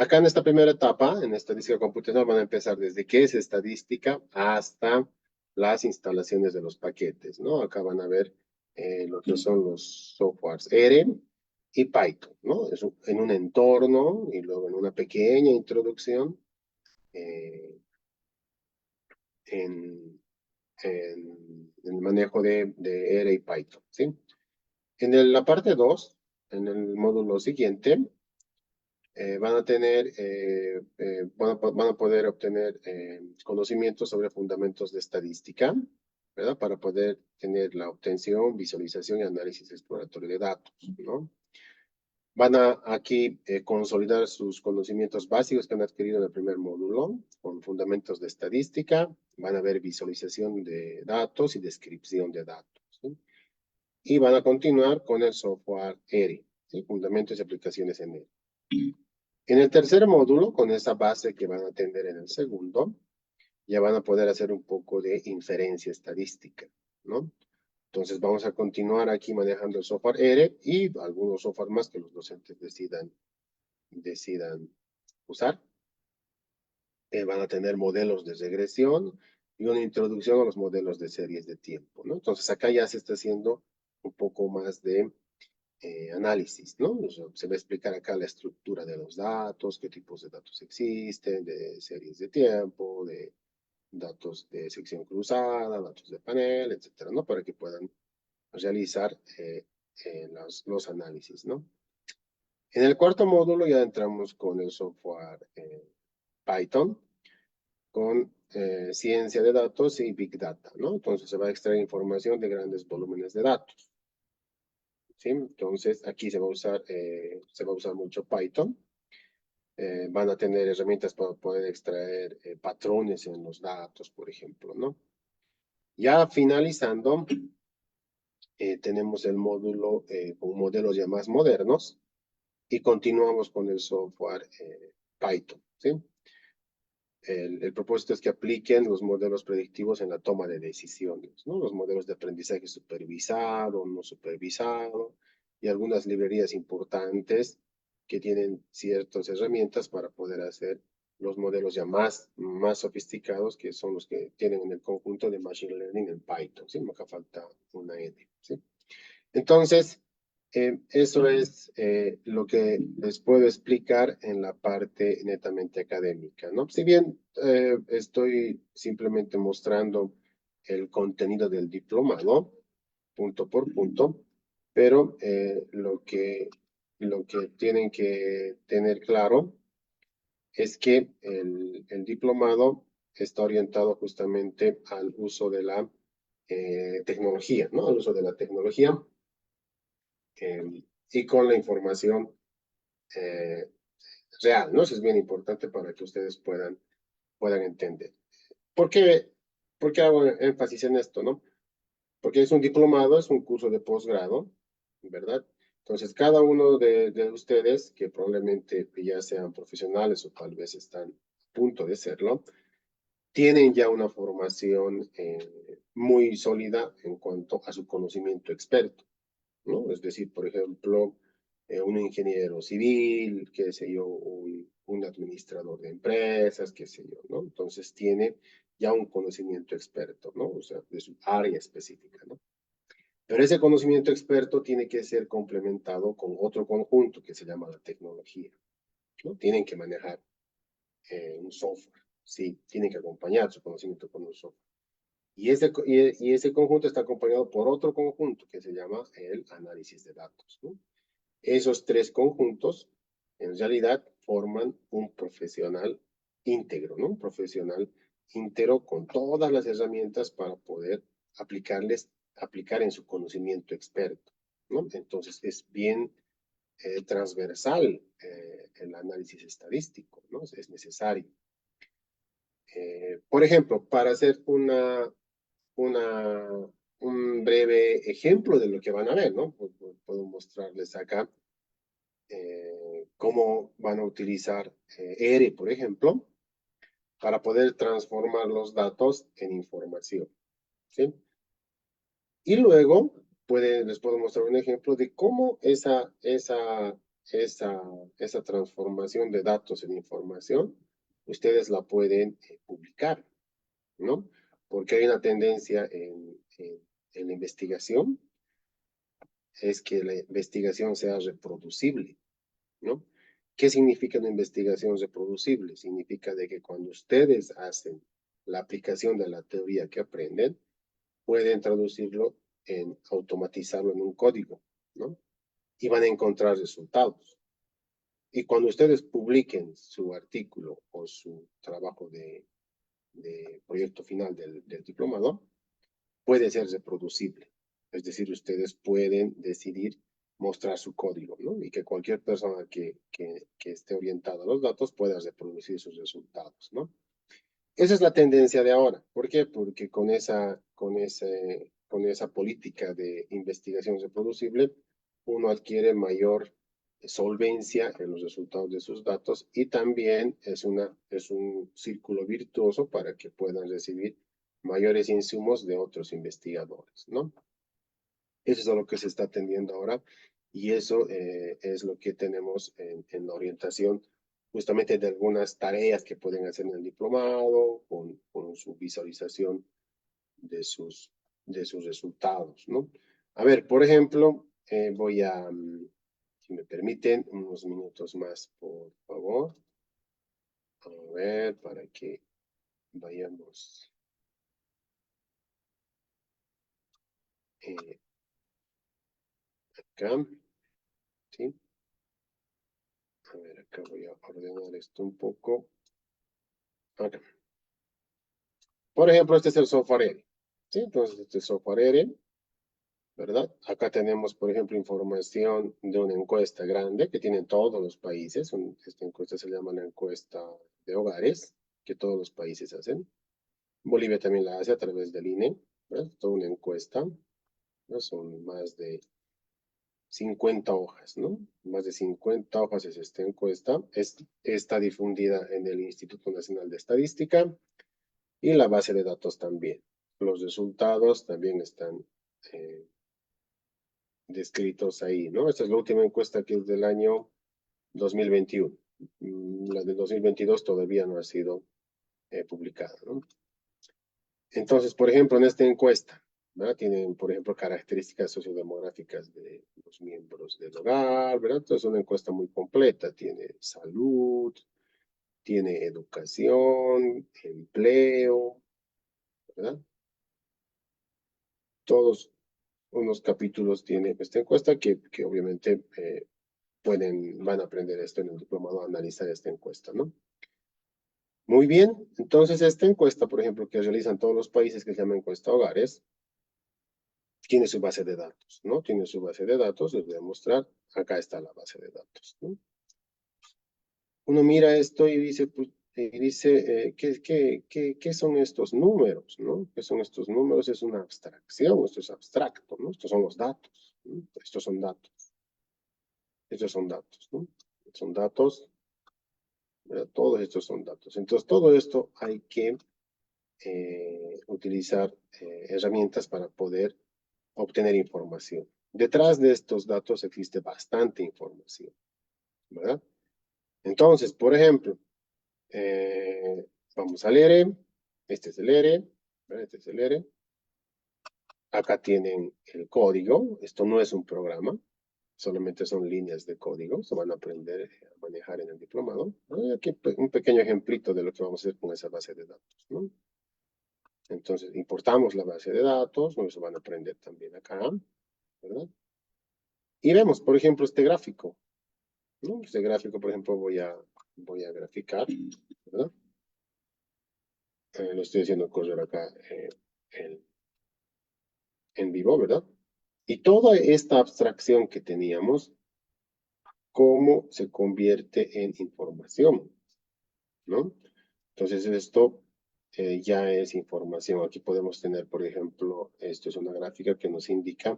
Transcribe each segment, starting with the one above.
Acá en esta primera etapa, en estadística computacional, van a empezar desde qué es estadística hasta las instalaciones de los paquetes, ¿no? Acá van a ver lo que son los softwares R y Python, ¿no? En un entorno y luego en una pequeña introducción eh, en, en el manejo de R y Python, ¿sí? La parte 2, en el módulo siguiente, van a tener, van a poder obtener conocimientos sobre fundamentos de estadística, ¿verdad? Para poder tener la obtención, visualización y análisis exploratorio de datos, ¿no? Van a aquí consolidar sus conocimientos básicos que han adquirido en el primer módulo, con fundamentos de estadística, van a ver visualización de datos y descripción de datos, ¿sí? Y van a continuar con el software R, ¿sí? Fundamentos y aplicaciones en R. En el tercer módulo, con esa base que van a atender en el segundo, ya van a poder hacer un poco de inferencia estadística, ¿no? Entonces vamos a continuar aquí manejando el software R y algunos software más que los docentes decidan usar. Van a tener modelos de regresión y una introducción a los modelos de series de tiempo, ¿no? Entonces acá ya se está haciendo un poco más de análisis, ¿no? O sea, se va a explicar acá la estructura de los datos, qué tipos de datos existen, de series de tiempo, de datos de sección cruzada, datos de panel, etcétera, ¿no? Para que puedan realizar los análisis, ¿no? En el cuarto módulo ya entramos con el software Python, con ciencia de datos y Big Data, ¿no? Entonces se va a extraer información de grandes volúmenes de datos, ¿sí? Entonces aquí se va a usar mucho Python. Van a tener herramientas para poder extraer patrones en los datos, por ejemplo, ¿no? Ya finalizando, tenemos el módulo con modelos ya más modernos y continuamos con el software Python, ¿sí? El propósito es que apliquen los modelos predictivos en la toma de decisiones, ¿no? Los modelos de aprendizaje supervisado, no supervisado, y algunas librerías importantes que tienen ciertas herramientas para poder hacer los modelos ya más sofisticados, que son los que tienen en el conjunto de Machine Learning en Python, ¿sí? Me acá falta una N, ¿sí? Entonces, eso es lo que les puedo explicar en la parte netamente académica, ¿no? Si bien estoy simplemente mostrando el contenido del diplomado, punto por punto, pero lo que tienen que tener claro es que el diplomado está orientado justamente al uso de la tecnología, ¿no? Al uso de la tecnología y con la información eh, real, ¿no? Eso es bien importante para que ustedes puedan entender. ¿Por qué, ¿Por qué hago énfasis en esto, no? Porque es un diplomado, es un curso de posgrado, ¿verdad? Entonces, cada uno de ustedes, que probablemente ya sean profesionales o tal vez están a punto de serlo, tienen ya una formación muy sólida en cuanto a su conocimiento experto, ¿no? Es decir, por ejemplo, un ingeniero civil, qué sé yo, un administrador de empresas, qué sé yo, ¿no? Entonces tiene ya un conocimiento experto, ¿no? O sea, de su área específica, ¿no? Pero ese conocimiento experto tiene que ser complementado con otro conjunto que se llama la tecnología, ¿no? Tienen que manejar un software, sí, tienen que acompañar su conocimiento con un software. Y ese conjunto está acompañado por otro conjunto que se llama el análisis de datos, ¿no? Esos tres conjuntos, en realidad, forman un profesional íntegro, ¿no? Un profesional íntegro con todas las herramientas para poder aplicar en su conocimiento experto, ¿no? Entonces, es bien transversal el análisis estadístico, ¿no? Es necesario. Por ejemplo, para hacer una, un breve ejemplo de lo que van a ver, ¿no? Puedo mostrarles acá cómo van a utilizar R, por ejemplo, para poder transformar los datos en información, ¿sí? Y luego les puedo mostrar un ejemplo de cómo esa esa transformación de datos en información, ustedes la pueden publicar, ¿no? Porque hay una tendencia en la investigación, es que la investigación sea reproducible, ¿no? ¿Qué significa una investigación reproducible? Significa de que cuando ustedes hacen la aplicación de la teoría que aprenden, pueden traducirlo automatizarlo en un código, ¿no? Y van a encontrar resultados. Y cuando ustedes publiquen su artículo o su trabajo de proyecto final del diplomado, puede ser reproducible. Es decir, ustedes pueden decidir mostrar su código, ¿no? Y que cualquier persona que esté orientada a los datos pueda reproducir sus resultados, ¿no? Esa es la tendencia de ahora. ¿Por qué? Porque con esa política de investigación reproducible, uno adquiere mayor solvencia en los resultados de sus datos y también es un círculo virtuoso para que puedan recibir mayores insumos de otros investigadores, ¿no? Eso es a lo que se está atendiendo ahora y eso es lo que tenemos en la orientación justamente de algunas tareas que pueden hacer en el diplomado con su visualización de sus resultados, ¿no? A ver, por ejemplo, voy a, si me permiten, unos minutos más, por favor. A ver, para que vayamos acá, ¿sí? A ver, acá voy a ordenar esto un poco. Acá. Por ejemplo, este es el software ERE, ¿sí? Entonces, este es software ERE, ¿verdad? Acá tenemos, por ejemplo, información de una encuesta grande que tienen todos los países. Esta encuesta se llama la encuesta de hogares, que todos los países hacen. Bolivia también la hace a través del INE, ¿verdad? Toda una encuesta, ¿no? Son más de 50 hojas, ¿no? Más de 50 hojas es esta encuesta. Está difundida en el Instituto Nacional de Estadística y la base de datos también. Los resultados también están descritos ahí, ¿no? Esta es la última encuesta que es del año 2021. La del 2022 todavía no ha sido publicada, ¿no? Entonces, por ejemplo, en esta encuesta, ¿verdad? Tienen, por ejemplo, características sociodemográficas de los miembros del hogar, ¿verdad? Entonces, es una encuesta muy completa. Tiene salud, tiene educación, empleo, ¿verdad? Todos unos capítulos tiene esta encuesta que obviamente van a aprender esto en el diplomado, a analizar esta encuesta, ¿no? Muy bien, entonces esta encuesta, por ejemplo, que realizan todos los países, que se llama encuesta hogares, tiene su base de datos, ¿no? Tiene su base de datos, les voy a mostrar, acá está la base de datos, ¿no? Uno mira esto y dice, pues, ¿qué son estos números, no? ¿Qué son estos números? Es una abstracción, esto es abstracto, ¿no? Estos son los datos, ¿no? Estos son datos, ¿no? Son datos, ¿verdad? Todos estos son datos. Entonces, todo esto hay que utilizar herramientas para poder obtener información. Detrás de estos datos existe bastante información, ¿verdad? Entonces, por ejemplo, vamos al ERE, este es el ERE, ¿verdad? Este es el ERE. Acá tienen el código, esto no es un programa, solamente son líneas de código, se van a aprender a manejar en el diplomado. Aquí un pequeño ejemplito de lo que vamos a hacer con esa base de datos, ¿no? Entonces, importamos la base de datos, ¿no? Eso van a aprender también acá, ¿verdad? Y vemos, por ejemplo, este gráfico, ¿no? Este gráfico, por ejemplo, voy a graficar, ¿verdad? Lo estoy haciendo correr acá en vivo, ¿verdad? Y toda esta abstracción que teníamos, ¿cómo se convierte en información? ¿No? Entonces esto ya es información. Aquí podemos tener, por ejemplo, esto es una gráfica que nos indica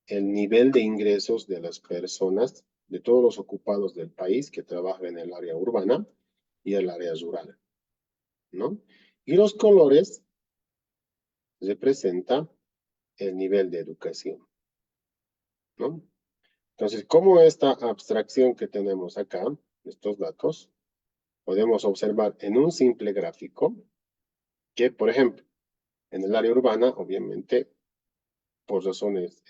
el nivel de ingresos de las personas, de todos los ocupados del país que trabajan en el área urbana y el área rural, ¿no? Y los colores representan el nivel de educación, ¿no? Entonces, como esta abstracción que tenemos acá, estos datos, podemos observar en un simple gráfico que, por ejemplo, en el área urbana, obviamente, por razones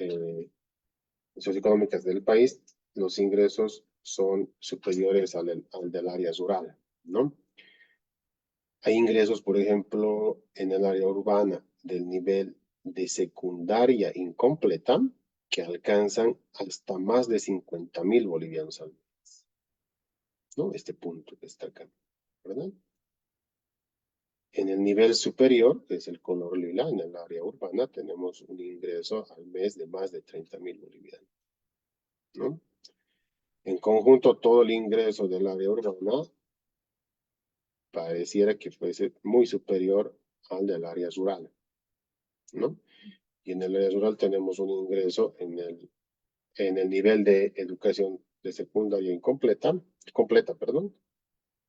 socioeconómicas del país, los ingresos son superiores al del área rural, ¿no? Hay ingresos, por ejemplo, en el área urbana del nivel de secundaria incompleta que alcanzan hasta más de 50.000 bolivianos al mes, ¿no? Este punto que está acá, ¿verdad? En el nivel superior, que es el color lila, en el área urbana, tenemos un ingreso al mes de más de 30.000 bolivianos, ¿no? En conjunto, todo el ingreso del área urbana pareciera que fuese muy superior al del área rural, ¿no? Y en el área rural tenemos un ingreso en el nivel de educación de secundaria completa, perdón,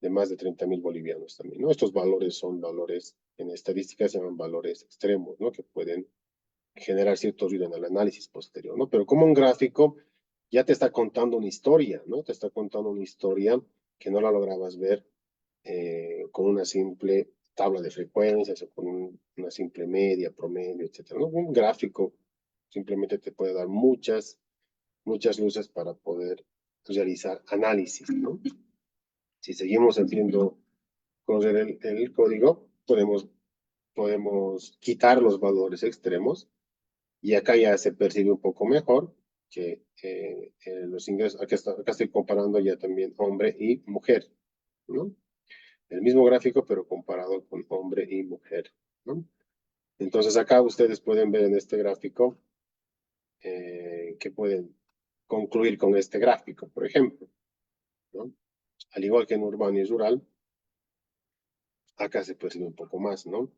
de más de 30.000 bolivianos también, ¿no? Estos valores son valores, en estadística se llaman valores extremos, ¿no? Que pueden generar cierto ruido en el análisis posterior, ¿no? Pero como un gráfico ya te está contando una historia, ¿no? Te está contando una historia que no la lograbas ver con una simple tabla de frecuencias o con una simple media, promedio, etcétera, ¿no? Un gráfico simplemente te puede dar muchas luces para poder realizar análisis, ¿no? Si seguimos haciendo conocer el código, podemos quitar los valores extremos y acá ya se percibe un poco mejor que los ingresos, acá estoy comparando ya también hombre y mujer, ¿no? El mismo gráfico, pero comparado con hombre y mujer, ¿no? Entonces acá ustedes pueden ver en este gráfico que pueden concluir con este gráfico, por ejemplo, ¿no? Al igual que en urbano y rural, acá se percibe un poco más, ¿no?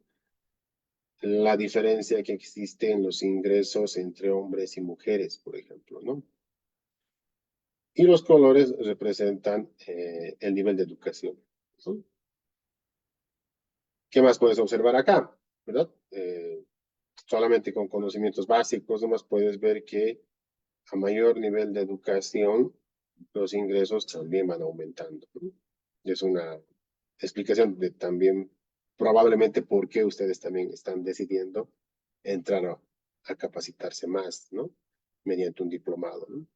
La diferencia que existe en los ingresos entre hombres y mujeres, por ejemplo, ¿no? Y los colores representan el nivel de educación, ¿no? ¿Qué más puedes observar acá? ¿Verdad? Solamente con conocimientos básicos, nomás puedes ver que a mayor nivel de educación, los ingresos también van aumentando, ¿no? Es una explicación de también probablemente por qué ustedes también están decidiendo entrar a capacitarse más, ¿no? Mediante un diplomado, ¿no?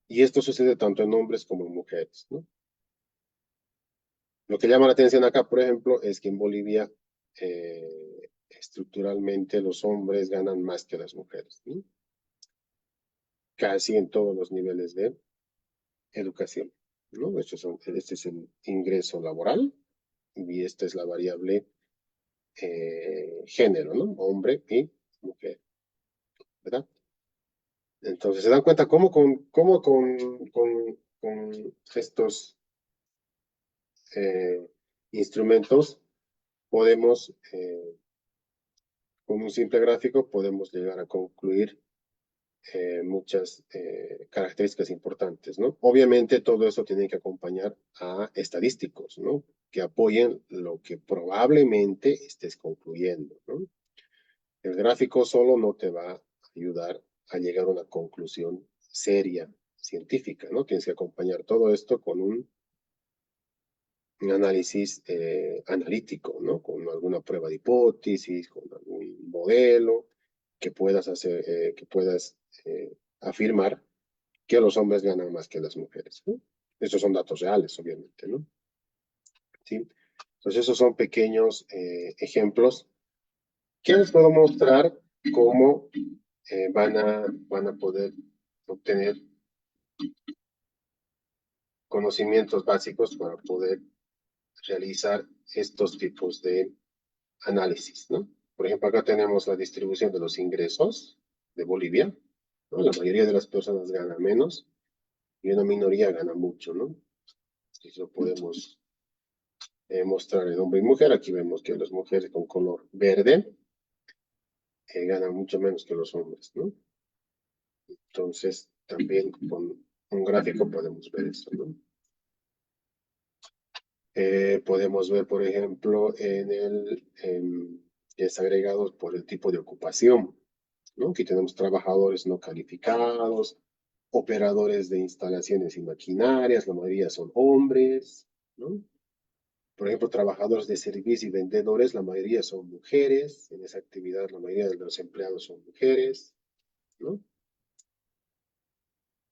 Y esto sucede tanto en hombres como en mujeres, ¿no? Lo que llama la atención acá, por ejemplo, es que en Bolivia estructuralmente los hombres ganan más que las mujeres, ¿no? Casi en todos los niveles de educación, ¿no? Este es el ingreso laboral y esta es la variable género, ¿no? Hombre y mujer, ¿verdad? Entonces se dan cuenta con estos instrumentos podemos, con un simple gráfico, podemos llegar a concluir muchas características importantes, ¿no? Obviamente todo eso tiene que acompañar a estadísticos, ¿no? Que apoyen lo que probablemente estés concluyendo, ¿no? El gráfico solo no te va a ayudar a llegar a una conclusión seria, científica, ¿no? Tienes que acompañar todo esto con un análisis analítico, ¿no? Con alguna prueba de hipótesis, con algún modelo que puedas hacer, que puedas afirmar que los hombres ganan más que las mujeres, ¿no? Estos son datos reales, obviamente, ¿no? ¿Sí? Entonces, esos son pequeños ejemplos que les puedo mostrar cómo van a poder obtener conocimientos básicos para poder realizar estos tipos de análisis, ¿no? Por ejemplo, acá tenemos la distribución de los ingresos de Bolivia, ¿no? La mayoría de las personas gana menos y una minoría gana mucho, ¿no? Eso lo podemos mostrar en hombre y mujer. Aquí vemos que las mujeres con color verde ganan mucho menos que los hombres, ¿no? Entonces, también con un gráfico podemos ver eso, ¿no? Podemos ver, por ejemplo, desagregados por el tipo de ocupación, ¿no? Aquí tenemos trabajadores no calificados, operadores de instalaciones y maquinarias, la mayoría son hombres, ¿no? Por ejemplo, trabajadores de servicio y vendedores, la mayoría son mujeres. En esa actividad, la mayoría de los empleados son mujeres, ¿no?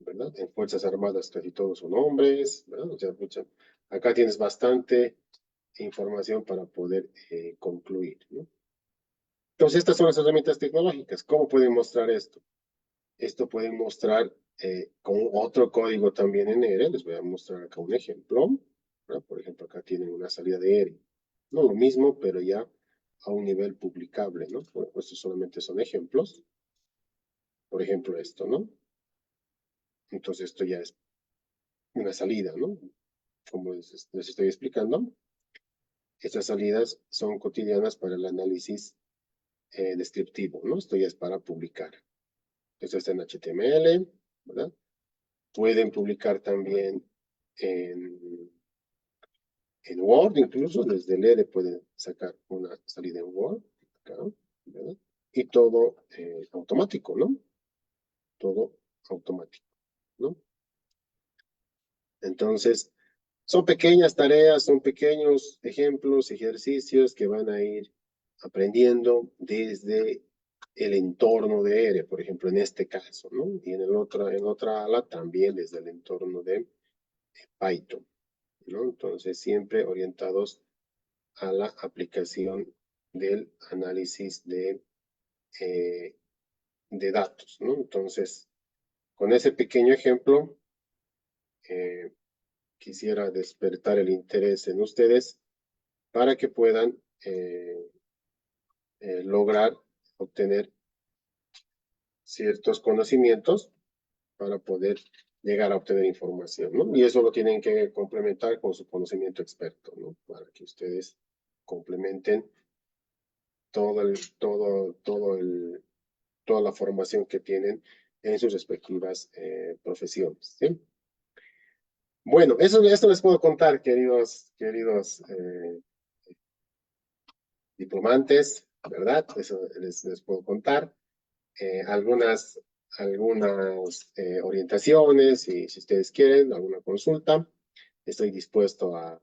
¿Verdad? En Fuerzas Armadas casi todos son hombres, ¿verdad? O sea, acá tienes bastante información para poder concluir, ¿no? Entonces, estas son las herramientas tecnológicas. ¿Cómo pueden mostrar esto? Esto pueden mostrar con otro código también en R. Les voy a mostrar acá un ejemplo, ¿verdad? Por ejemplo, acá tienen una salida de R. No lo mismo, pero ya a un nivel publicable, ¿no? Bueno, estos solamente son ejemplos. Por ejemplo, esto, ¿no? Entonces, esto ya es una salida, ¿no? Como les estoy explicando, estas salidas son cotidianas para el análisis descriptivo, ¿no? Esto ya es para publicar. Esto está en HTML, ¿verdad? Pueden publicar también en, en Word, incluso desde el R pueden sacar una salida en Word, acá, ¿verdad? Y todo automático, ¿no? Todo automático, ¿no? Entonces, son pequeñas tareas, son pequeños ejemplos, ejercicios que van a ir aprendiendo desde el entorno de R, por ejemplo, en este caso, ¿no? Y en otra ala también desde el entorno de Python, ¿no? Entonces, siempre orientados a la aplicación del análisis de datos, ¿no? Entonces, con ese pequeño ejemplo, eh, quisiera despertar el interés en ustedes para que puedan lograr obtener ciertos conocimientos para poder llegar a obtener información, ¿no? Y eso lo tienen que complementar con su conocimiento experto, ¿no? Para que ustedes complementen toda la formación que tienen en sus respectivas profesiones, ¿sí? Bueno, eso les puedo contar, queridos diplomantes, ¿verdad? Eso les puedo contar. Algunas orientaciones y si ustedes quieren alguna consulta, estoy dispuesto a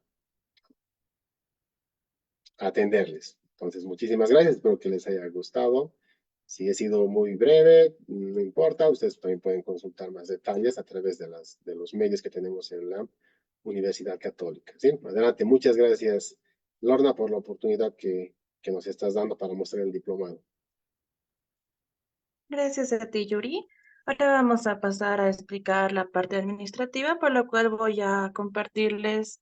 atenderles. Entonces, muchísimas gracias, espero que les haya gustado. Si he sido muy breve, no importa, ustedes también pueden consultar más detalles a través de los medios que tenemos en la Universidad Católica. ¿Sí? Adelante, muchas gracias, Lorna, por la oportunidad que nos estás dando para mostrar el diplomado. Gracias a ti, Yuri. Ahora vamos a pasar a explicar la parte administrativa, por lo cual voy a compartirles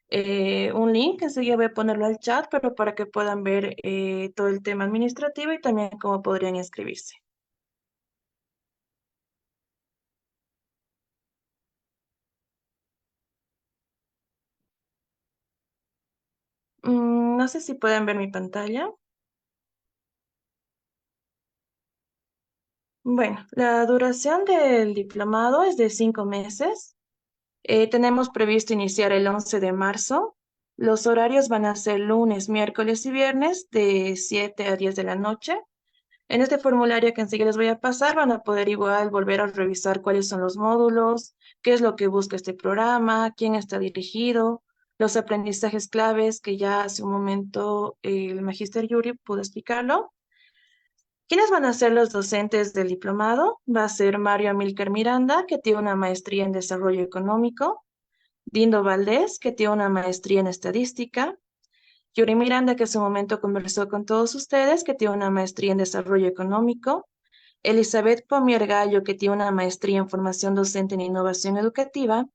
un link. Enseguida voy a ponerlo al chat, pero para que puedan ver todo el tema administrativo y también cómo podrían inscribirse. No sé si pueden ver mi pantalla. Bueno, la duración del diplomado es de 5 meses. Tenemos previsto iniciar el 11 de marzo. Los horarios van a ser lunes, miércoles y viernes de 7 a 10 de la noche. En este formulario que enseguida les voy a pasar, van a poder igual volver a revisar cuáles son los módulos, qué es lo que busca este programa, quién está dirigido, los aprendizajes claves que ya hace un momento el Magíster Yuri pudo explicarlo. ¿Quiénes van a ser los docentes del diplomado? Va a ser Mario Amílcar Miranda, que tiene una maestría en desarrollo económico, Dindo Valdés, que tiene una maestría en estadística, Yuri Miranda, que hace un momento conversó con todos ustedes, que tiene una maestría en desarrollo económico, Elizabeth Pomier Gallo, que tiene una maestría en formación docente en innovación educativa,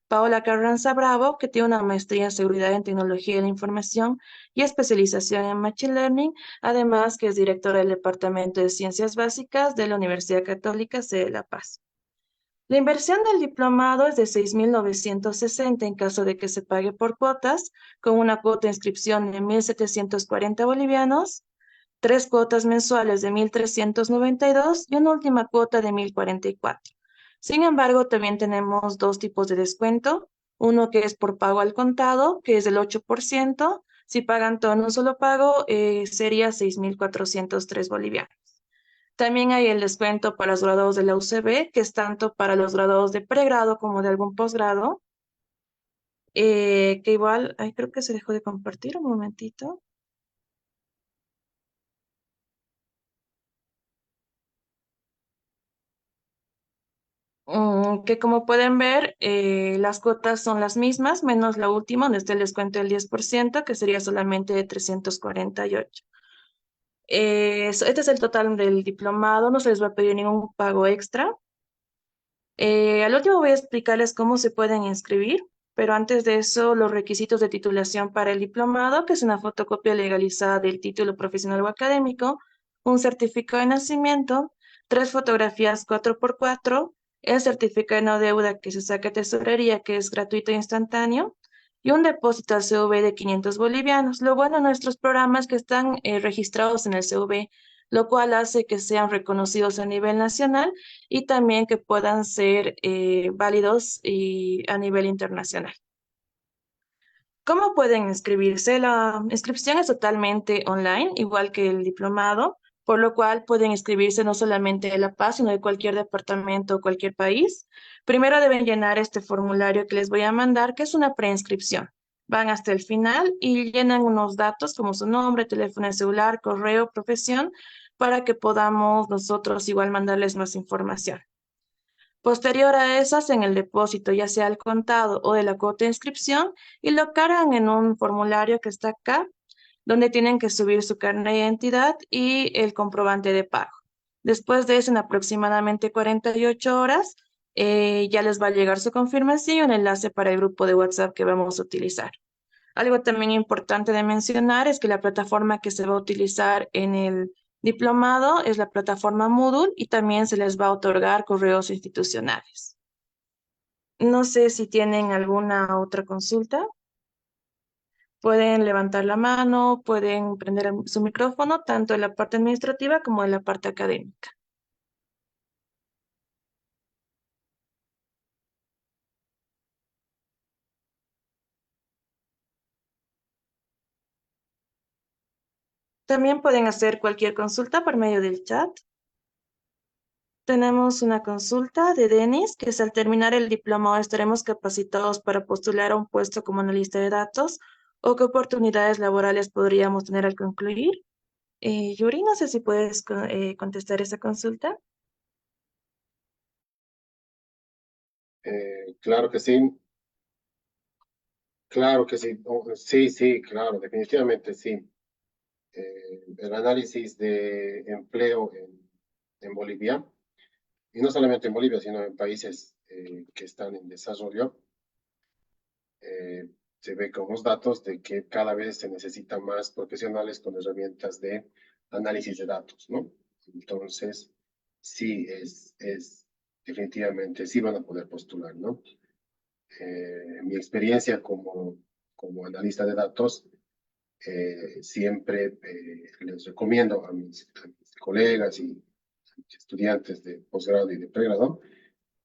Paola Carranza Bravo, que tiene una maestría en seguridad en tecnología de la información y especialización en Machine Learning, además que es directora del Departamento de Ciencias Básicas de la Universidad Católica C de La Paz. La inversión del diplomado es de 6.960 en caso de que se pague por cuotas, con una cuota de inscripción de 1.740 bolivianos, 3 cuotas mensuales de 1.392 y una última cuota de 1.044. Sin embargo, también tenemos dos tipos de descuento. Uno que es por pago al contado, que es del 8%. Si pagan todo en un solo pago, sería 6.403 bolivianos. También hay el descuento para los graduados de la UCB, que es tanto para los graduados de pregrado como de algún posgrado, que igual, ay, creo que se dejó de compartir un momentito. Que como pueden ver, las cuotas son las mismas, menos la última, donde está el descuento del 10%, que sería solamente de 348. Este es el total del diplomado, no se les va a pedir ningún pago extra. Al último voy a explicarles cómo se pueden inscribir, pero antes de eso, los requisitos de titulación para el diplomado, que es una fotocopia legalizada del título profesional o académico, un certificado de nacimiento, 3 fotografías 4x4, el certificado de no deuda que se saca de tesorería, que es gratuito e instantáneo, y un depósito al CV de 500 bolivianos. Lo bueno de nuestros programas es que están registrados en el CV, lo cual hace que sean reconocidos a nivel nacional y también que puedan ser válidos y a nivel internacional. ¿Cómo pueden inscribirse? La inscripción es totalmente online, igual que el diplomado, por lo cual pueden inscribirse no solamente de La Paz, sino de cualquier departamento o cualquier país. Primero deben llenar este formulario que les voy a mandar, que es una preinscripción. Van hasta el final y llenan unos datos como su nombre, teléfono celular, correo, profesión, para que podamos nosotros igual mandarles más información. Posterior a eso, hacen el depósito, ya sea al contado o de la cuota de inscripción, y lo cargan en un formulario que está acá, donde tienen que subir su carnet de identidad y el comprobante de pago. Después de eso, en aproximadamente 48 horas, ya les va a llegar su confirmación y un enlace para el grupo de WhatsApp que vamos a utilizar. Algo también importante de mencionar es que la plataforma que se va a utilizar en el diplomado es la plataforma Moodle y también se les va a otorgar correos institucionales. No sé si tienen alguna otra consulta. Pueden levantar la mano, pueden prender su micrófono, tanto en la parte administrativa como en la parte académica. También pueden hacer cualquier consulta por medio del chat. Tenemos una consulta de Denis, que es al terminar el diplomado estaremos capacitados para postular a un puesto como analista de datos o qué oportunidades laborales podríamos tener al concluir. Yuri, no sé si puedes contestar esa consulta. Claro que sí, claro que sí, sí, sí, claro, definitivamente sí. El análisis de empleo en Bolivia, y no solamente en Bolivia, sino en países que están en desarrollo, eh, se ve con los datos de que cada vez se necesitan más profesionales con herramientas de análisis de datos, ¿no? Entonces, sí, definitivamente sí van a poder postular, ¿no? Mi experiencia como analista de datos, siempre les recomiendo a mis colegas y estudiantes de posgrado y de pregrado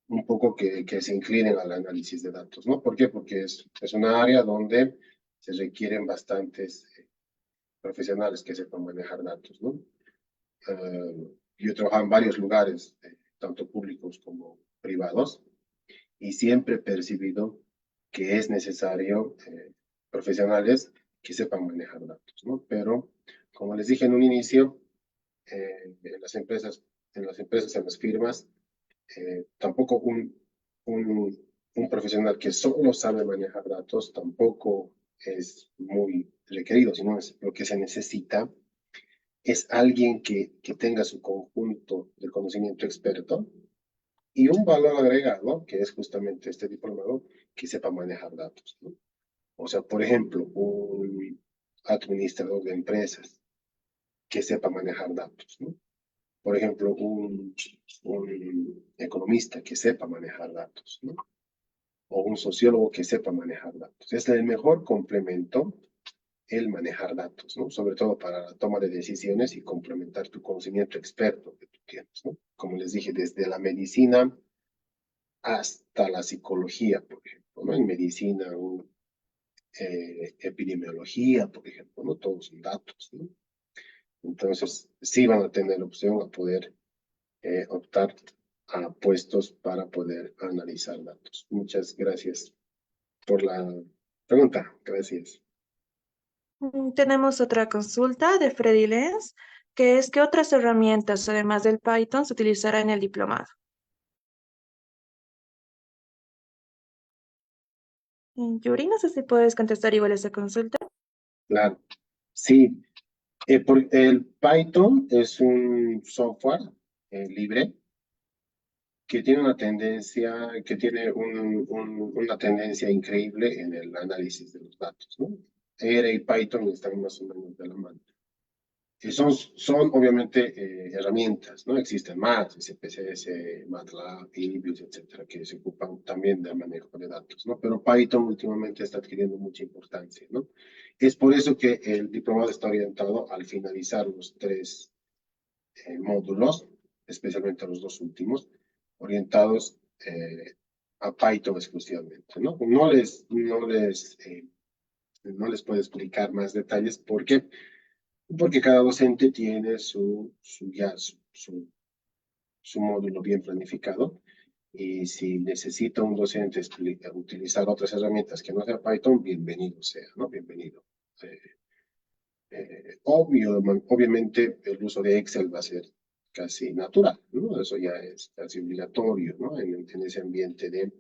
un poco que se inclinen al análisis de datos, ¿no? ¿Por qué? Porque es una área donde se requieren bastantes profesionales que sepan manejar datos, ¿no? Yo he trabajado en varios lugares, tanto públicos como privados, y siempre he percibido que es necesario profesionales que sepan manejar datos, ¿no? Pero, como les dije en un inicio, en las empresas, en las firmas, tampoco un profesional que solo sabe manejar datos tampoco es muy requerido, sino lo que se necesita es alguien que tenga su conjunto de conocimiento experto y un valor agregado, que es justamente este diplomado, que sepa manejar datos, ¿no? O sea, por ejemplo, un administrador de empresas que sepa manejar datos, ¿no? Por ejemplo, un economista que sepa manejar datos, ¿no? O un sociólogo que sepa manejar datos. Es el mejor complemento el manejar datos, ¿no? Sobre todo para la toma de decisiones y complementar tu conocimiento experto que tú tienes, ¿no? Como les dije, desde la medicina hasta la psicología, por ejemplo, ¿no? En medicina, epidemiología, por ejemplo, ¿no? Todos son datos, ¿no? Entonces, sí van a tener opción a poder optar a puestos para poder analizar datos. Muchas gracias por la pregunta. Gracias. Tenemos otra consulta de Freddy Lenz, que es ¿qué otras herramientas, además del Python, se utilizará en el diplomado? Yuri, no sé si puedes contestar igual esa consulta. Claro. Sí, el Python es un software libre que tiene una tendencia, que tiene una tendencia increíble en el análisis de los datos, ¿no? R y Python están más o menos de la mano. Son obviamente herramientas, ¿no? Existen más, SPSS, MATLAB, Libius, etcétera, que se ocupan también del manejo de datos, ¿no? Pero Python últimamente está adquiriendo mucha importancia, ¿no? Es por eso que el diplomado está orientado al finalizar los tres módulos, especialmente los dos últimos, orientados a Python exclusivamente, ¿no? No les puedo explicar más detalles porque cada docente tiene su módulo bien planificado. Y si necesita un docente utilizar otras herramientas que no sea Python, bienvenido sea, ¿no? Bienvenido. Obviamente el uso de Excel va a ser casi natural, ¿no? Eso ya es casi obligatorio, ¿no? En ese ambiente de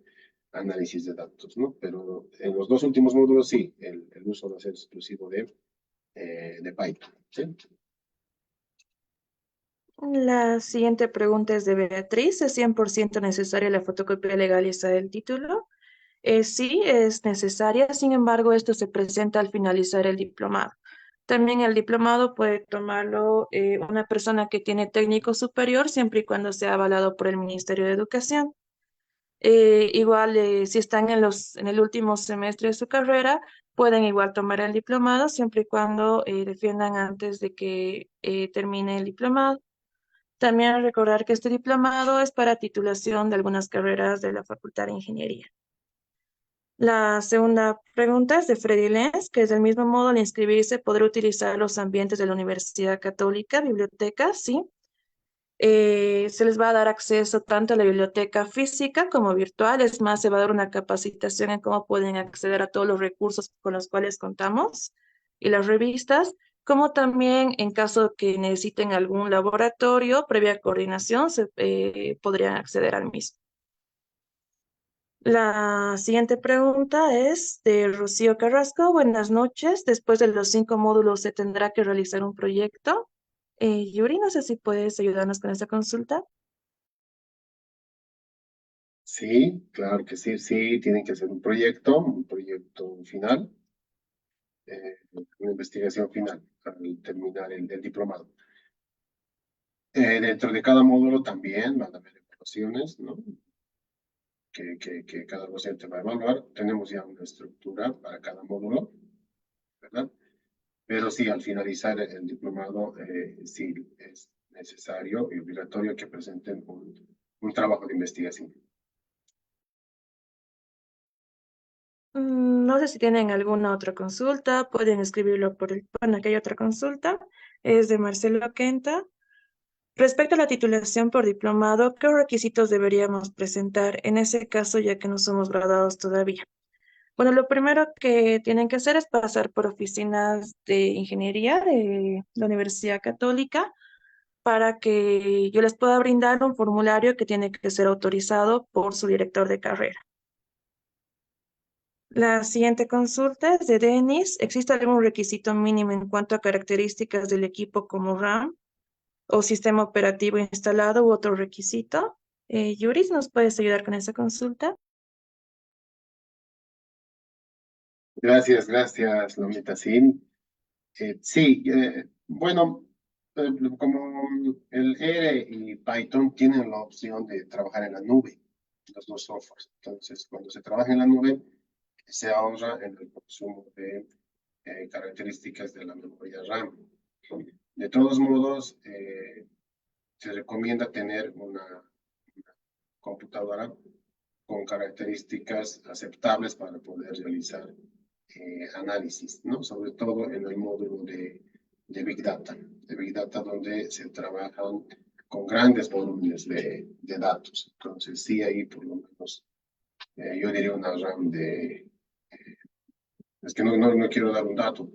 análisis de datos, ¿no? Pero en los dos últimos módulos sí, el uso va a ser exclusivo de Python, ¿sí? La siguiente pregunta es de Beatriz. ¿Es 100% necesaria la fotocopia legalizada del título? Sí, es necesaria. Sin embargo, esto se presenta al finalizar el diplomado. También el diplomado puede tomarlo una persona que tiene técnico superior siempre y cuando sea avalado por el Ministerio de Educación. Igual, si están en el último semestre de su carrera, pueden igual tomar el diplomado siempre y cuando defiendan antes de que termine el diplomado. También recordar que este diplomado es para titulación de algunas carreras de la Facultad de Ingeniería. La segunda pregunta es de Freddy Lenz, que es del mismo modo al inscribirse podrá utilizar los ambientes de la Universidad Católica, bibliotecas, sí. Se les va a dar acceso tanto a la biblioteca física como virtual. Es más, se va a dar una capacitación en cómo pueden acceder a todos los recursos con los cuales contamos y las revistas, como también en caso que necesiten algún laboratorio, previa coordinación, se podrían acceder al mismo. La siguiente pregunta es de Rocío Carrasco. Buenas noches. Después de los 5 módulos se tendrá que realizar un proyecto. Yuri, no sé si puedes ayudarnos con esta consulta. Sí, claro que sí, sí, tienen que hacer un proyecto final, una investigación final al terminar el diplomado. Dentro de cada módulo también van a haber evaluaciones, ¿no? Que cada docente va a evaluar. Tenemos ya una estructura para cada módulo, ¿verdad? Pero sí, al finalizar el diplomado, sí es necesario y obligatorio que presenten un trabajo de investigación. No sé si tienen alguna otra consulta, pueden escribirlo por el... Bueno, aquí hay otra consulta, es de Marcelo Quenta. Respecto a la titulación por diplomado, ¿qué requisitos deberíamos presentar en ese caso ya que no somos graduados todavía? Bueno, lo primero que tienen que hacer es pasar por oficinas de ingeniería de la Universidad Católica para que yo les pueda brindar un formulario que tiene que ser autorizado por su director de carrera. La siguiente consulta es de Denis. ¿Existe algún requisito mínimo en cuanto a características del equipo como RAM o sistema operativo instalado u otro requisito? Yuri, ¿nos puedes ayudar con esa consulta? Gracias, Lomita. Sí, sí, bueno, como el R y Python tienen la opción de trabajar en la nube, los dos softwares. Entonces, cuando se trabaja en la nube, se ahorra en el consumo de características de la memoria RAM. De todos modos, se recomienda tener una computadora con características aceptables para poder realizar análisis, ¿no? Sobre todo en el módulo de Big Data, donde se trabajan con grandes volúmenes de datos. Entonces, sí, ahí por lo menos yo diría una RAM es que no quiero dar un dato,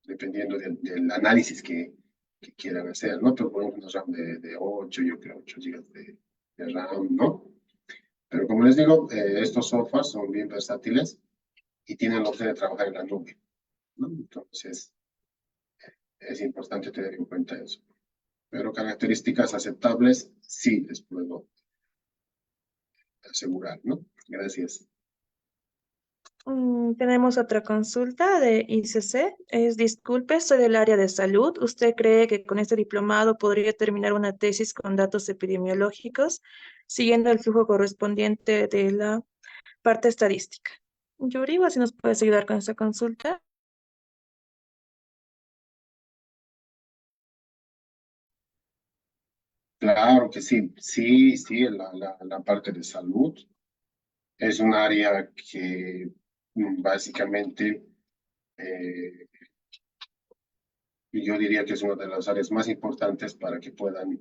dependiendo del análisis que quieran hacer, ¿no? Pero por ejemplo, una RAM de 8 yo creo, 8 GB de RAM, ¿no? Pero como les digo, estos softwares son bien versátiles y tienen la opción de trabajar en la nube, ¿no? Entonces, es importante tener en cuenta eso. Pero características aceptables, sí les puedo asegurar, ¿no? Gracias. Tenemos otra consulta de ICC. Disculpe, soy del área de salud. ¿Usted cree que con este diplomado podría terminar una tesis con datos epidemiológicos, siguiendo el flujo correspondiente de la parte estadística? Yuri, si nos puedes ayudar con esa consulta. Claro que sí, sí, sí, la parte de salud es un área que básicamente eh, yo diría que es una de las áreas más importantes para que puedan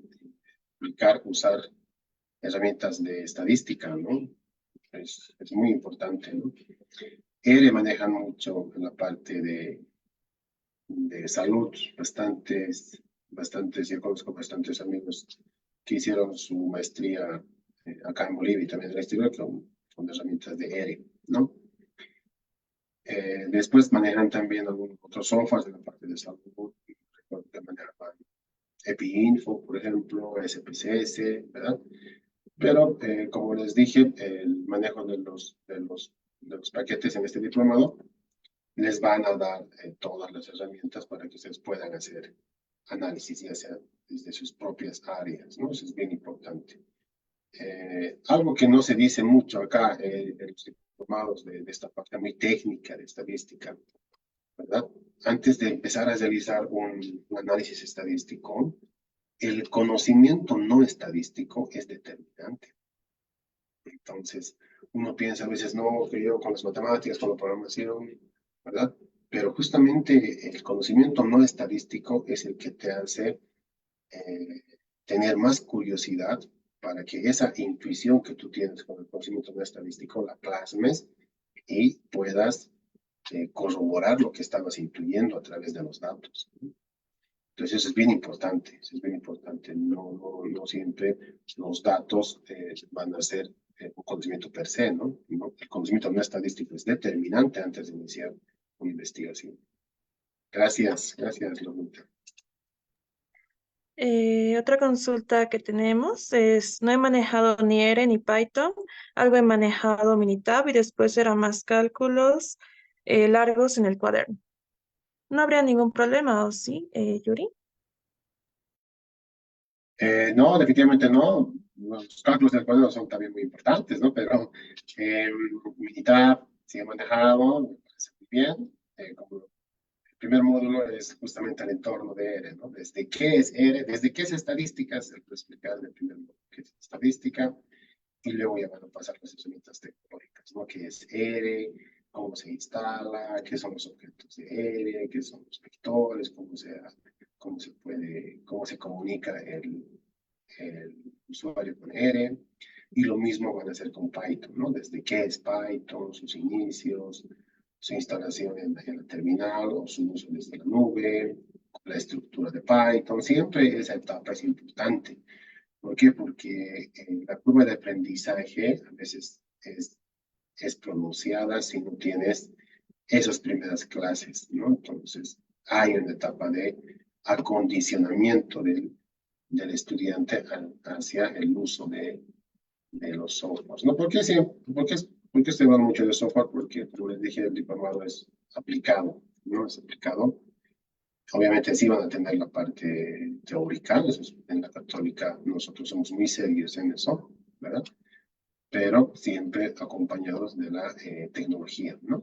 aplicar, usar herramientas de estadística, ¿no? Es muy importante, ¿no? ERE maneja mucho en la parte de salud, yo conozco bastantes amigos que hicieron su maestría acá en Bolivia y también en el exterior con herramientas de ERE, ¿no? Después manejan también algunos otros softwares de la parte de salud, recuerdo que manejaban EpiInfo, por ejemplo, SPSS, ¿verdad? Pero, como les dije, el manejo de los paquetes en este diplomado les van a dar todas las herramientas para que ustedes puedan hacer análisis, ya sea desde sus propias áreas, ¿no? Eso es bien importante. Algo que no se dice mucho acá en los diplomados de esta parte muy técnica de estadística, ¿verdad? Antes de empezar a realizar un análisis estadístico, el conocimiento no estadístico es determinante. Entonces, uno piensa a veces, no, que yo con las matemáticas, con la programación, ¿verdad? Pero justamente el conocimiento no estadístico es el que te hace eh, tener más curiosidad para que esa intuición que tú tienes con el conocimiento no estadístico la plasmes y puedas corroborar lo que estabas intuyendo a través de los datos. Entonces, eso es bien importante, eso es bien importante. No siempre los datos van a ser un conocimiento per se, ¿no? El conocimiento no estadístico es determinante antes de iniciar una investigación. Gracias, Lorita. Otra consulta que tenemos es, no he manejado ni R ni Python, algo he manejado Minitab y después eran más cálculos largos en el cuaderno. No habría ningún problema, ¿o sí, Yuri? No, definitivamente no. Los cálculos del cuadro son también muy importantes, ¿no? Pero eh, Minitab sí he manejado, me parece muy bien. Como el primer módulo es justamente el entorno de R, ¿no? Desde qué es R, desde qué es estadística, se puede explicar en el primer módulo qué es estadística, y luego ya van a pasar las herramientas tecnológicas, ¿no? ¿Qué es R? ¿Cómo se instala? ¿Qué son los objetos de R? ¿Qué son los vectores? ¿Cómo se comunica el usuario con R? Y lo mismo van a hacer con Python, ¿no? Desde qué es Python, sus inicios, su instalación en la terminal o su uso desde la nube, la estructura de Python. Siempre esa etapa es importante. ¿Por qué? Porque la curva de aprendizaje a veces es pronunciada si no tienes esas primeras clases, ¿no? Entonces, hay una etapa de acondicionamiento del estudiante hacia el uso de los softwares, ¿no? ¿Por qué, sí? ¿Por qué se habla mucho de software? Porque, como les dije, el diplomado es aplicado, ¿no? Es aplicado. Obviamente sí van a tener la parte teórica, en la católica nosotros somos muy serios en eso, ¿verdad? Pero siempre acompañados de la tecnología, ¿no?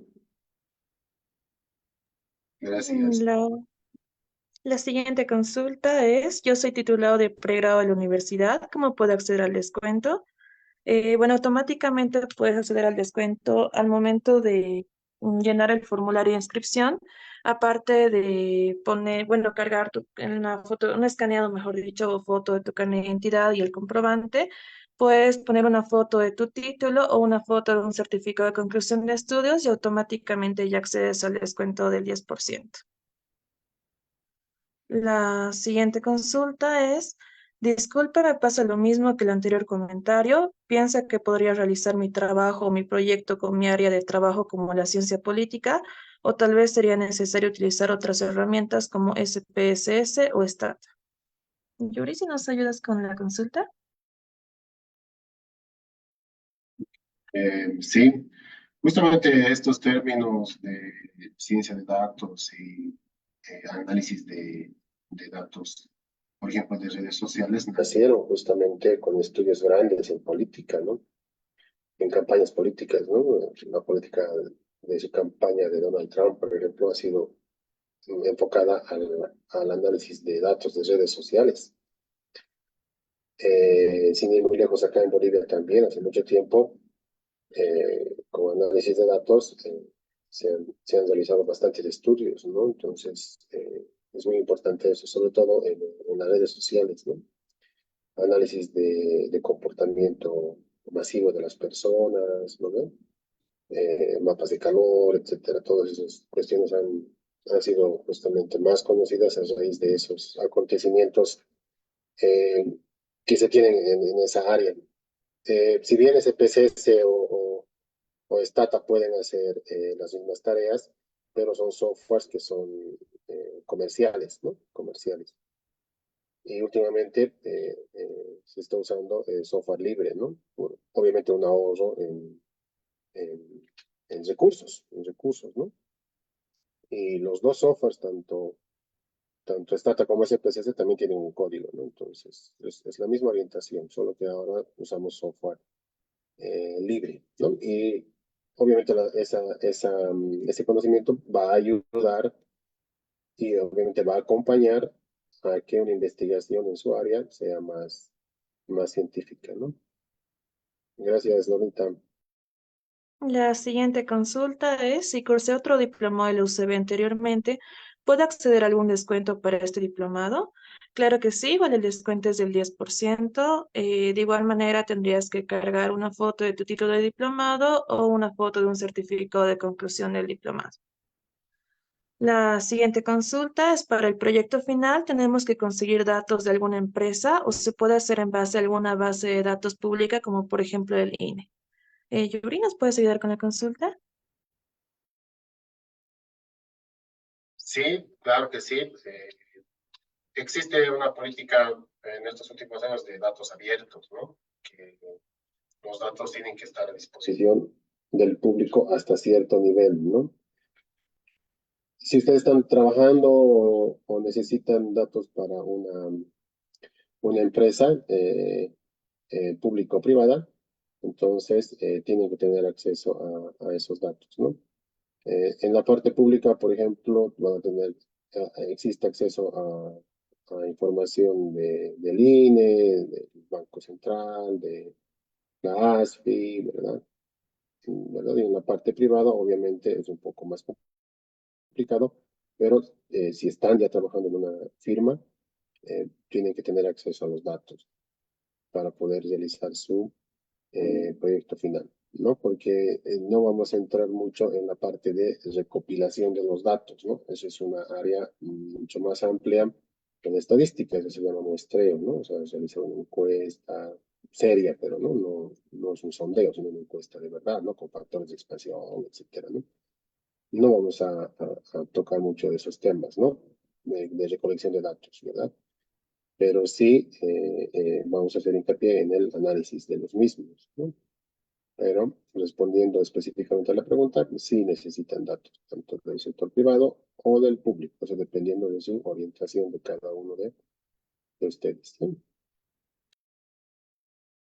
Mm, Gracias. La siguiente consulta es, yo soy titulado de pregrado de la universidad, ¿cómo puedo acceder al descuento? Bueno, automáticamente puedes acceder al descuento al momento de llenar el formulario de inscripción, aparte de poner, bueno, cargar en una foto, un escaneado, mejor dicho, foto de tu carnet de identidad y el comprobante, puedes poner una foto de tu título o una foto de un certificado de conclusión de estudios y automáticamente ya accedes al descuento del 10%. La siguiente consulta es, disculpe, me pasa lo mismo que el anterior comentario. ¿Piensa que podría realizar mi trabajo o mi proyecto con mi área de trabajo como la ciencia política? O tal vez sería necesario utilizar otras herramientas como SPSS o STAT. Yuri, si nos ayudas con la consulta. Sí, justamente estos términos de ciencia de datos y análisis de datos, por ejemplo, de redes sociales, nacieron justamente con estudios grandes en política, ¿no? En campañas políticas, ¿no? La política de su campaña de Donald Trump, por ejemplo, ha sido enfocada al análisis de datos de redes sociales. Sin ir muy lejos, acá en Bolivia también, hace mucho tiempo, con análisis de datos, se han realizado bastantes estudios, ¿no? Entonces, es muy importante eso, sobre todo en las redes sociales, ¿no? Análisis de comportamiento masivo de las personas, ¿no? Mapas de calor, etcétera. Todas esas cuestiones han sido justamente más conocidas a raíz de esos acontecimientos eh, que se tienen en esa área. Si bien SPSS o Stata pueden hacer las mismas tareas, pero son softwares que son comerciales, ¿no? Comerciales. Y últimamente se está usando software libre, ¿no? Obviamente un ahorro en, en recursos, ¿no? Y los dos softwares, tanto Stata como SPSS, también tienen un código, ¿no? Entonces, es la misma orientación, solo que ahora usamos software libre, ¿no? Y obviamente ese conocimiento va a ayudar y obviamente va a acompañar a que una investigación en su área sea más científica, ¿no? Gracias, Lolita. La siguiente consulta es, si cursé otro diplomado de la UCB anteriormente, ¿puedo acceder a algún descuento para este diplomado? Claro que sí, vale, el descuento es del 10%. De igual manera, tendrías que cargar una foto de tu título de diplomado o una foto de un certificado de conclusión del diplomado. La siguiente consulta es para el proyecto final. Tenemos que conseguir datos de alguna empresa o se puede hacer en base a alguna base de datos pública, como por ejemplo el INE. Yuri, ¿nos puedes ayudar con la consulta? Sí, claro que sí. Existe una política en estos últimos años de datos abiertos, ¿no? Que los datos tienen que estar a disposición del público hasta cierto nivel, ¿no? Si ustedes están trabajando o necesitan datos para una empresa público-privada, entonces tienen que tener acceso a esos datos, ¿no? En la parte pública, por ejemplo, van a tener, existe acceso a información del INE, del Banco Central, de la ASFI, ¿verdad? ¿Verdad? Y en la parte privada, obviamente, es un poco más complicado, pero si están ya trabajando en una firma, tienen que tener acceso a los datos para poder realizar su proyecto final, ¿no? Porque no vamos a entrar mucho en la parte de recopilación de los datos, ¿no? Eso es una área mucho más amplia en estadística, eso se llama muestreo, ¿no? O sea, realizar una encuesta seria, pero no es un sondeo, sino una encuesta de verdad, ¿no? Con factores de expansión, etcétera, ¿no? No vamos a tocar mucho de esos temas, ¿no? De recolección de datos, ¿verdad? Pero sí vamos a hacer hincapié en el análisis de los mismos, ¿no? Pero respondiendo específicamente a la pregunta, sí necesitan datos, tanto del sector privado o del público, o sea, dependiendo de su orientación de cada uno de ustedes, ¿sí?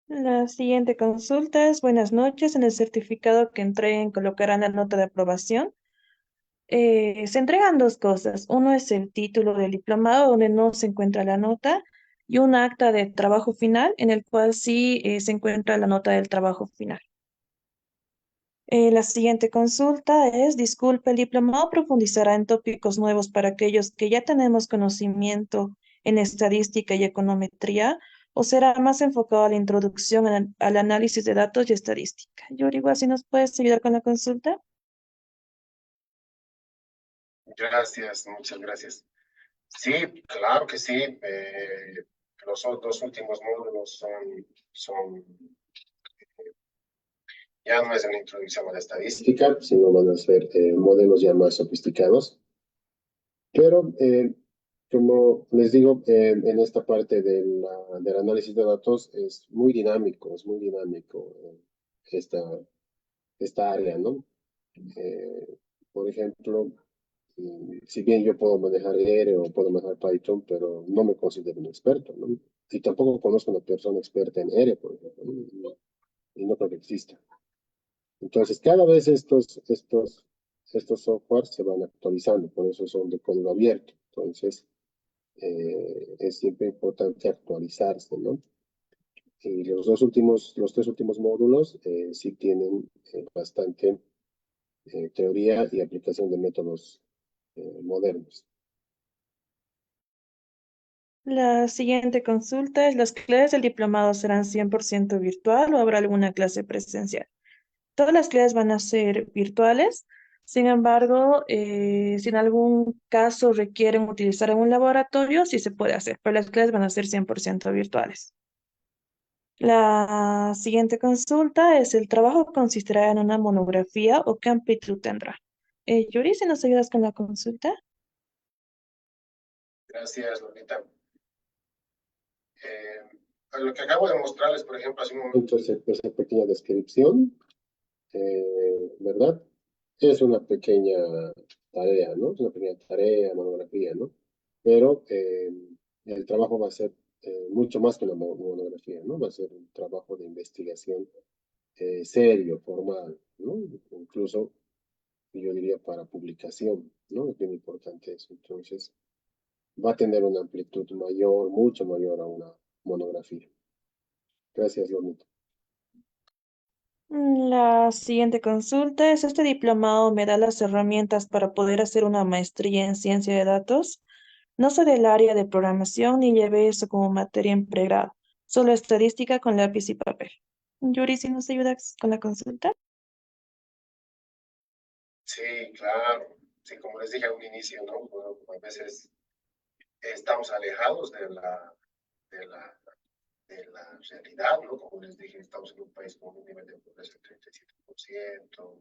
La siguiente consulta es, buenas noches, en el certificado que entreguen colocarán la nota de aprobación. Se entregan dos cosas. Uno es el título del diplomado, donde no se encuentra la nota, y un acta de trabajo final, en el cual sí se encuentra la nota del trabajo final. La siguiente consulta es, disculpe, ¿el diplomado profundizará en tópicos nuevos para aquellos que ya tenemos conocimiento en estadística y econometría o será más enfocado a la introducción al análisis de datos y estadística? Yuri, igual si nos puedes ayudar con la consulta. Gracias, muchas gracias. Sí, claro que sí. Los dos últimos módulos son, ya no es una introducción a la estadística, sino van a ser modelos ya más sofisticados. Pero, como les digo, en esta parte del análisis de datos es muy dinámico esta, esta área, ¿no? Por ejemplo, si bien yo puedo manejar R o puedo manejar Python, pero no me considero un experto, ¿no? Y tampoco conozco una persona experta en R, por ejemplo, ¿no? Y no creo que exista. Entonces, cada vez estos softwares se van actualizando, por eso son de código abierto. Entonces, es siempre importante actualizarse, ¿no? Y los tres últimos módulos sí tienen bastante teoría y aplicación de métodos modernos. La siguiente consulta es, ¿las clases del diplomado serán 100% virtual o habrá alguna clase presencial? Todas las clases van a ser virtuales. Sin embargo, si en algún caso requieren utilizar un laboratorio, sí se puede hacer, pero las clases van a ser 100% virtuales. La siguiente consulta es, ¿el trabajo consistirá en una monografía o qué amplitud tendrá? Yuri, si nos ayudas con la consulta. Gracias, Lolita. Lo que acabo de mostrarles, por ejemplo, hace un momento, esa pequeña descripción, ¿verdad? Es una pequeña tarea, ¿no? Es una pequeña tarea, monografía, ¿no? Pero el trabajo va a ser mucho más que una monografía, ¿no? Va a ser un trabajo de investigación serio, formal, ¿no? Incluso, yo diría, para publicación, ¿no? Es bien importante eso. Entonces, va a tener una amplitud mayor, mucho mayor a una monografía. Gracias, Lornita. La siguiente consulta es, ¿este diplomado me da las herramientas para poder hacer una maestría en ciencia de datos? No soy del área de programación ni llevé eso como materia en pregrado, solo estadística con lápiz y papel. Yuri, si nos ayudas con la consulta. Sí, claro. Sí, como les dije a un inicio, ¿no? Bueno, a veces estamos alejados de la, de la realidad, ¿no? Como les dije, estamos en un país con un nivel de pobreza del 37%,